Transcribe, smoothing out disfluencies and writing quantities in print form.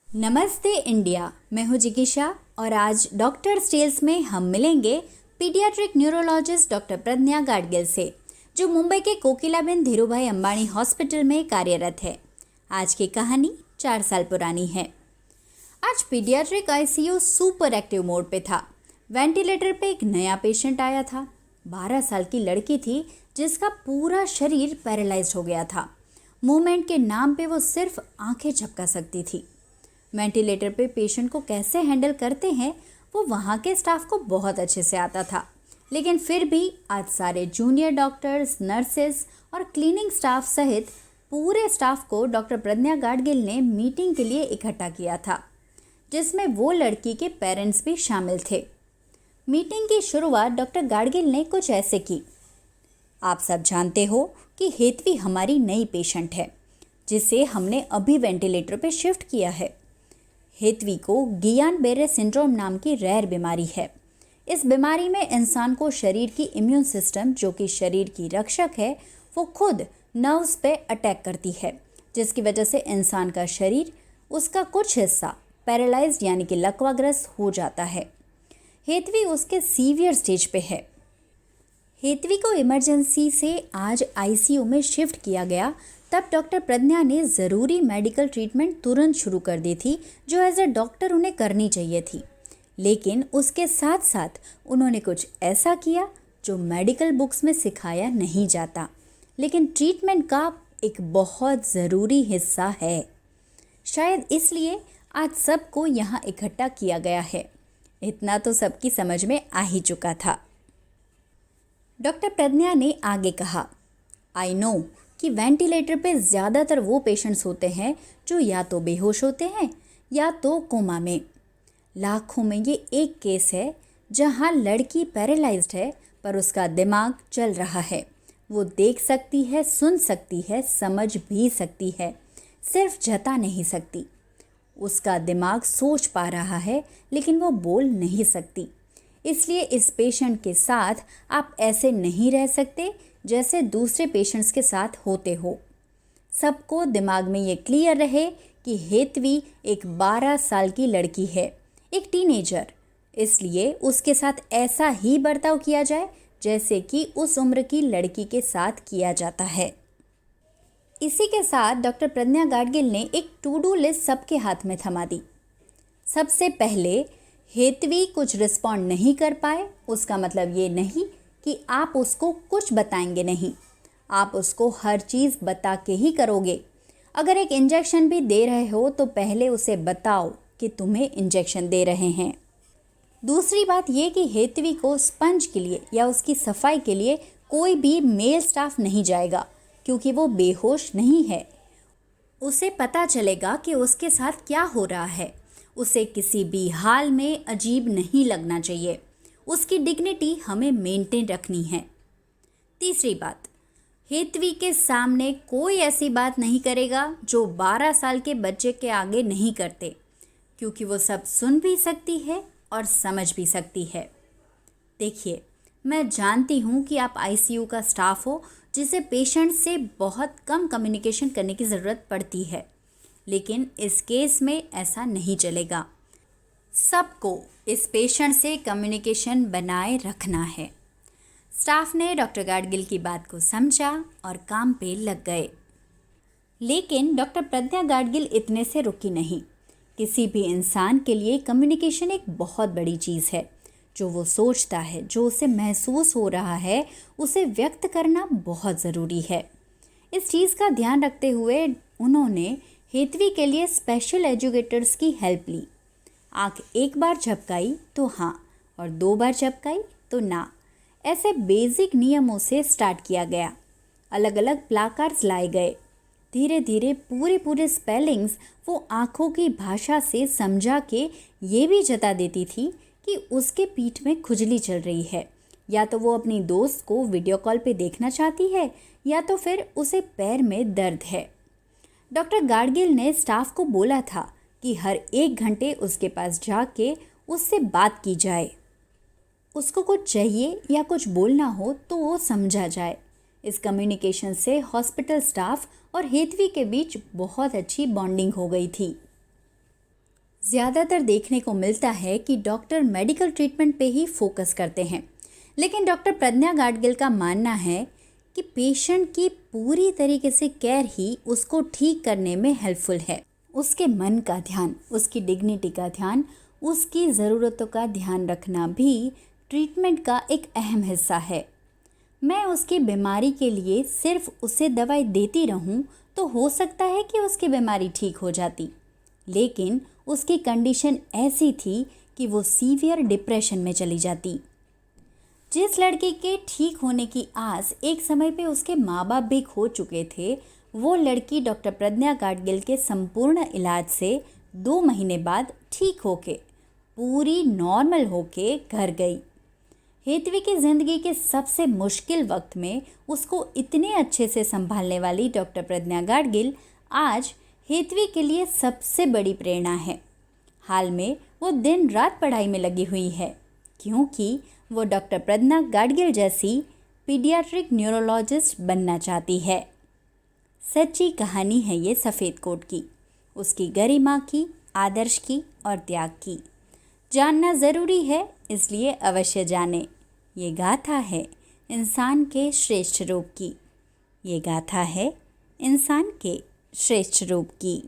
नमस्ते इंडिया। मैं हूं जिज्ञासा और आज डॉक्टर टेल्स में हम मिलेंगे पीडियाट्रिक न्यूरोलॉजिस्ट डॉक्टर प्रज्ञा गाडगिल से, जो मुंबई के कोकिलाबेन धीरूभाई अंबानी हॉस्पिटल में कार्यरत है। आज की कहानी 4 साल पुरानी है। आज paediatric ICU super active mode पे था। वेंटिलेटर पे एक नया पेशेंट आया था। 12 साल की लड़की थी जिसका पूरा शरीर पैरालाइज्ड हो गया था। मूवमेंट के नाम पे वो सिर्फ आंखें झपका सकती थी। वेंटिलेटर पे पेशेंट को कैसे हैंडल करते हैं वो वहाँ के स्टाफ को बहुत अच्छे से आता था, लेकिन फिर भी आज सारे जूनियर डॉक्टर्स, नर्सेस और क्लीनिंग स्टाफ सहित पूरे स्टाफ को डॉक्टर प्रज्ञा गाडगिल ने मीटिंग के लिए इकट्ठा किया था, जिसमें वो लड़की के पेरेंट्स भी शामिल थे। मीटिंग की शुरुआत डॉक्टर गाडगिल ने कुछ ऐसे की। आप सब जानते हो कि हेतवी हमारी नई पेशेंट है, जिसे हमने अभी वेंटिलेटर पे शिफ्ट किया है। हेतवी को गियान-बेरे सिंड्रोम नाम की रेयर बीमारी है। इस बीमारी में इंसान को शरीर की इम्यून सिस्टम, जो कि शरीर की रक्षक है, वो खुद नर्व्स पे अटैक करती है, जिसकी वजह से इंसान का शरीर, उसका कुछ हिस्सा पैरालाइज्ड यानी कि लकवाग्रस्त हो जाता है। हेतवी उसके सीवियर स्टेज पे है। हेतवी को इमरजेंसी से आज आईसीयू में शिफ्ट किया गया। तब डॉक्टर प्रज्ञा ने ज़रूरी मेडिकल ट्रीटमेंट तुरंत शुरू कर दी थी, जो एज ए डॉक्टर उन्हें करनी चाहिए थी। लेकिन उसके साथ साथ उन्होंने कुछ ऐसा किया जो मेडिकल बुक्स में सिखाया नहीं जाता, लेकिन ट्रीटमेंट का एक बहुत ज़रूरी हिस्सा है। शायद इसलिए आज सबको यहाँ इकट्ठा किया गया है। इतना तो सबकी समझ में आ ही चुका था। डॉक्टर प्रज्ञा ने आगे कहा, आई नो कि वेंटिलेटर पे ज़्यादातर वो पेशेंट्स होते हैं जो या तो बेहोश होते हैं या तो कोमा में। लाखों में ये एक केस है जहाँ लड़की पैरालाइज्ड है पर उसका दिमाग चल रहा है। वो देख सकती है, सुन सकती है, समझ भी सकती है, सिर्फ जता नहीं सकती। उसका दिमाग सोच पा रहा है लेकिन वो बोल नहीं सकती। इसलिए इस पेशेंट के साथ आप ऐसे नहीं रह सकते जैसे दूसरे पेशेंट्स के साथ होते हो। सबको दिमाग में ये क्लियर रहे कि हेतवी एक 12 साल की लड़की है, एक टीनेजर। इसलिए उसके साथ ऐसा ही बर्ताव किया जाए जैसे कि उस उम्र की लड़की के साथ किया जाता है। इसी के साथ डॉक्टर प्रज्ञा गाडगिल ने एक टू डू लिस्ट सबके हाथ में थमा दी। सबसे पहले, हेतवी कुछ रिस्पॉन्ड नहीं कर पाए, उसका मतलब ये नहीं कि आप उसको कुछ बताएंगे नहीं। आप उसको हर चीज़ बता के ही करोगे। अगर एक इंजेक्शन भी दे रहे हो तो पहले उसे बताओ कि तुम्हें इंजेक्शन दे रहे हैं। दूसरी बात ये कि हेतवी को स्पंज के लिए या उसकी सफाई के लिए कोई भी मेल स्टाफ नहीं जाएगा, क्योंकि वो बेहोश नहीं है। उसे पता चलेगा कि उसके साथ क्या हो रहा है। उसे किसी भी हाल में अजीब नहीं लगना चाहिए। उसकी डिग्निटी हमें मेंटेन रखनी है। तीसरी बात, हेतवी के सामने कोई ऐसी बात नहीं करेगा जो 12 साल के बच्चे के आगे नहीं करते, क्योंकि वो सब सुन भी सकती है और समझ भी सकती है। देखिए, मैं जानती हूँ कि आप आईसीयू का स्टाफ हो, जिसे पेशेंट से बहुत कम कम्युनिकेशन करने की ज़रूरत पड़ती है, लेकिन इस केस में ऐसा नहीं चलेगा। सबको इस पेशेंट से कम्युनिकेशन बनाए रखना है। स्टाफ ने डॉक्टर गाडगिल की बात को समझा और काम पे लग गए। लेकिन डॉक्टर प्रज्ञा गाडगिल इतने से रुकी नहीं। किसी भी इंसान के लिए कम्युनिकेशन एक बहुत बड़ी चीज़ है। जो वो सोचता है, जो उसे महसूस हो रहा है, उसे व्यक्त करना बहुत ज़रूरी है। इस चीज़ का ध्यान रखते हुए उन्होंने हेतवी के लिए स्पेशल एजुकेटर्स की हेल्प ली। आँख एक बार झपकाई तो हाँ और 2 बार झपकाई तो ना, ऐसे बेसिक नियमों से स्टार्ट किया गया। अलग अलग प्लाकार्ड्स लाए गए। धीरे धीरे पूरे स्पेलिंग्स वो आँखों की भाषा से समझा के ये भी जता देती थी कि उसके पीठ में खुजली चल रही है, या तो वो अपनी दोस्त को वीडियो कॉल पे देखना चाहती है, या तो फिर उसे पैर में दर्द है। डॉक्टर गाडगिल ने स्टाफ को बोला था कि हर 1 घंटे उसके पास जाके उससे बात की जाए। उसको कुछ चाहिए या कुछ बोलना हो तो वो समझा जाए। इस कम्युनिकेशन से हॉस्पिटल स्टाफ और हेतवी के बीच बहुत अच्छी बॉन्डिंग हो गई थी। ज़्यादातर देखने को मिलता है कि डॉक्टर मेडिकल ट्रीटमेंट पे ही फोकस करते हैं, लेकिन डॉक्टर प्रज्ञा गाडगिल का मानना है कि पेशेंट की पूरी तरीके से केयर ही उसको ठीक करने में हेल्पफुल है। उसके मन का ध्यान, उसकी डिग्निटी का ध्यान, उसकी ज़रूरतों का ध्यान रखना भी ट्रीटमेंट का एक अहम हिस्सा है। मैं उसकी बीमारी के लिए सिर्फ उसे दवाई देती रहूं तो हो सकता है कि उसकी बीमारी ठीक हो जाती, लेकिन उसकी कंडीशन ऐसी थी कि वो सीवियर डिप्रेशन में चली जाती। जिस लड़की के ठीक होने की आस एक समय पे उसके माँ बाप भी खो चुके थे, वो लड़की डॉक्टर प्रज्ञा गाडगिल के संपूर्ण इलाज से 2 महीने बाद ठीक होके पूरी नॉर्मल होके घर गई। हेतवी की ज़िंदगी के सबसे मुश्किल वक्त में उसको इतने अच्छे से संभालने वाली डॉक्टर प्रज्ञा गाडगिल आज हेतवी के लिए सबसे बड़ी प्रेरणा है। हाल में वो दिन रात पढ़ाई में लगी हुई है, क्योंकि वो डॉक्टर प्रज्ञा गाडगिल जैसी पीडियाट्रिक न्यूरोलॉजिस्ट बनना चाहती है। सच्ची कहानी है ये सफ़ेद कोट की, उसकी गरिमा की, आदर्श की और त्याग की। जानना ज़रूरी है, इसलिए अवश्य जानें। ये गाथा है इंसान के श्रेष्ठ रूप की। ये गाथा है इंसान के श्रेष्ठ रूप की।